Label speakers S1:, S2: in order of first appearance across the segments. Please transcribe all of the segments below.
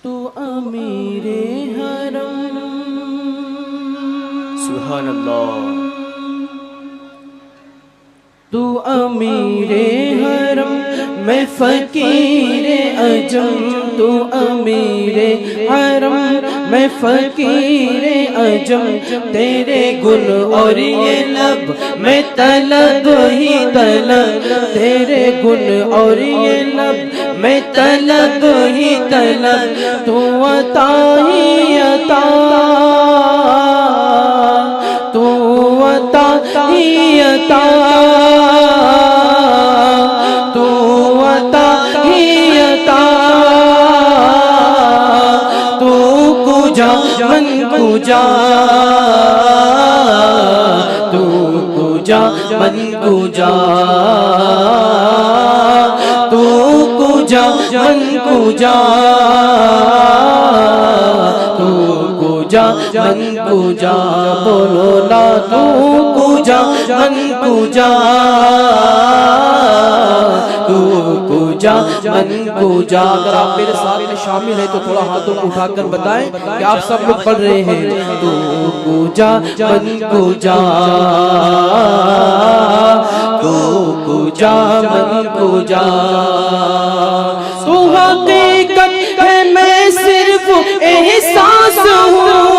S1: تو امیر حرم
S2: سبحان اللہ
S1: تو امیر حرم میں فقیر عجم تو امیر حرم میں فقیر عجم تیرے گل اور یہ لب میں طلب ہی طلب تیرے گل اور یہ لب میں طلب ہی طلب تو عطا ہی عطا تو عطا ہی عطا تو عطا ہی عطا تو کجا من کجا تو کجا من کجا تو کجا من کجا تو کجا من کجا بولو نا تو کجا من کجا تو کجا من کجا اگر آپ میرے ساتھ میں شامل ہیں تو تھوڑا ہاتھوں کو اٹھا کر بتائیں کہ آپ سب لوگ پڑھ رہے ہیں تو کجا من کجا تو کجا من کجا تو حقیقت ہے میں صرف احساس ہوں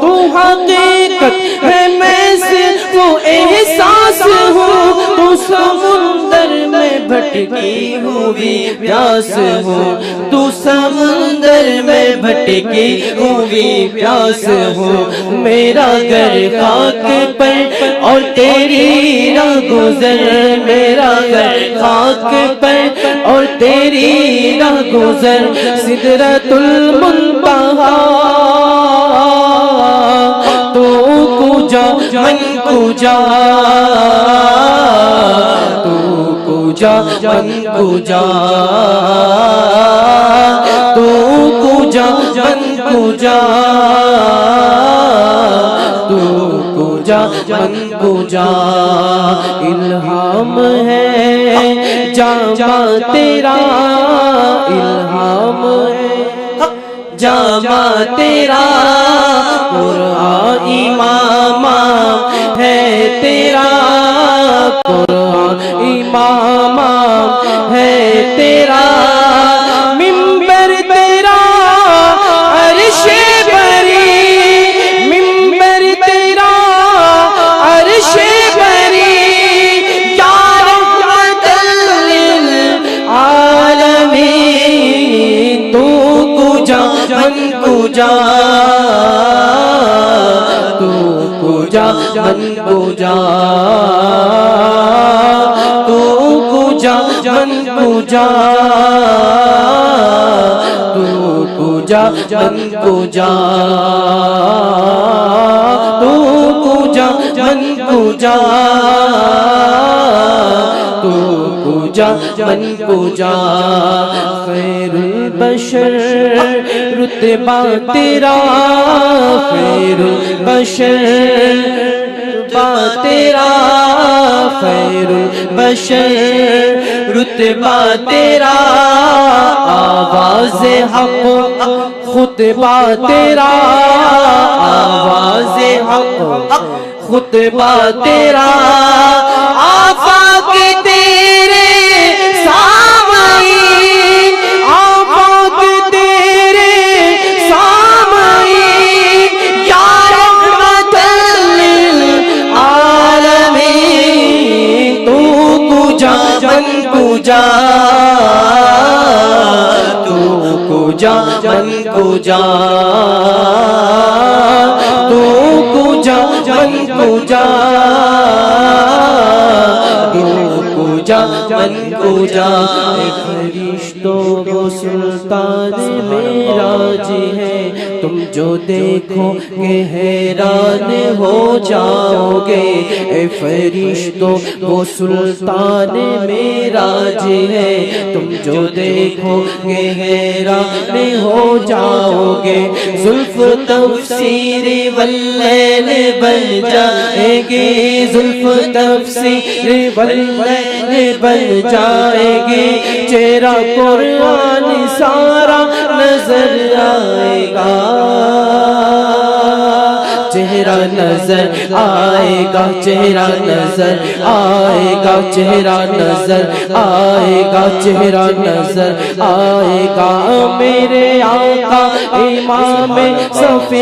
S1: تو حقیقت ہے میں صرف احساس ہوں تو سمندر میں بھٹکی ہوئی پیاس ہوں تو سمندر میں بھٹکی ہوئی پیاس ہوں میرا گھر خاک پر اور تیری راہ گزر میرا گھر خاک پر اور تیری راہ گزر سدرۃ المنتہا تو کجا من کجا تو کجا من کجا تو کجا من کجا تو کجا من کجا الہام ہے جامع تیرا الہام ہے جامع تیرا قرآن امام ہے تیرا قرآن امام ہے تیرا ممبر تیرا عرش بری ممبر تیرا عرش بری یا رحمت للعالمین تو کجا من کجا تو کجا من کجا تو کجا من کجا تو کجا من کجا تو کجا من کجا تو کجا من کجا خیر البشر رتبہ تیرا خیر البشر رتبہ تیرا خیر البشر رتبہ تیرا آواز حق خطبہ تیرا آواز حق خطبہ تیرا آفاق تیرے سامعین آفاق تیرے سامعین یا رحمت للعالمین تو کجا من کجا تو کجا من کجا تو کجا من کجا تو کجا من کجا فرشتوں کو سلطان معراج ہے تم جو دیکھو گے حیران ہو جاؤ گے اے فرشتوں وہ سلطان معراج ہے تم جو دیکھو گے حیران ہو جاؤ گے زلف تفسیر واللیل بن جائے گے زلف تفسیر واللیل بن جائے گے چہرہ قرآن سارا نظر آئے گا، چہرہ نظر آئے گا، چہرہ نظر آئے گا، چہرہ نظر آئے گا، چہرہ نظر آئے گا۔ میرے آقا امام صف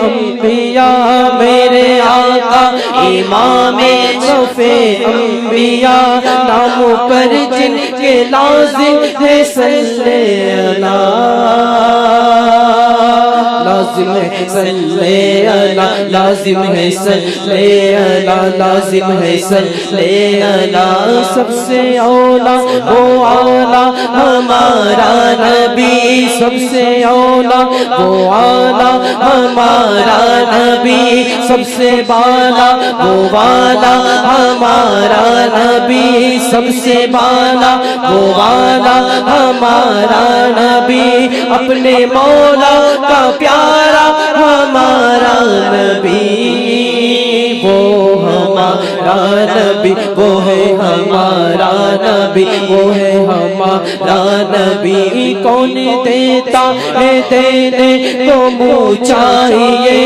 S1: انبیاء، میرے آقا امام صف انبیاء، ناموں پر جن کے لازم ہے صلی اللہ، لازم ہے صلی اللہ، لازم ہے صلی اللہ، لازم ہے صلی اللہ۔ سب سے اولا وہ آلہ ہمارا نبی، سب سے اولا وہ آلہ ہمارا نبی، سب سے بالا وہ والا ہمارا نبی، سب سے بالا وہ والا ہمارا نبی، اپنے مولا کا پیارا ہمارا نبی، وہ ہمارا نبی، وہ ہے ہمارا نبی، وہ ہے ہمارا نبی۔ کون دیتا ہے دینے کو منہ چاہیے،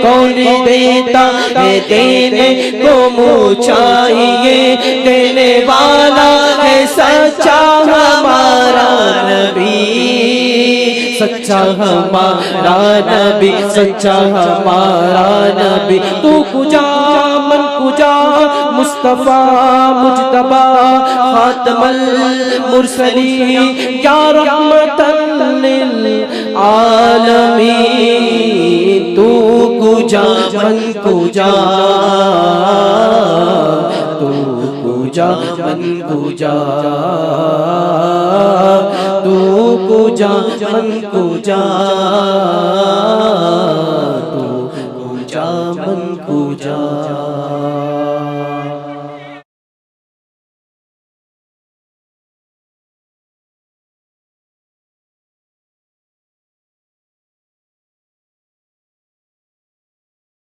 S1: کون دیتا ہے دینے کو منہ چاہیے، دینے والا ہے سچا ہمارا نبی، سچا ہمارا نبی، سچا ہمارا نبی۔ تو کجا من کجا مصطفیٰ مجتبی خاتم المرسلین، یا رحمت للعالمین۔ تو کجا من کجا، تو کجا من کجا، تو کجا من کجا، تو کجا من کجا۔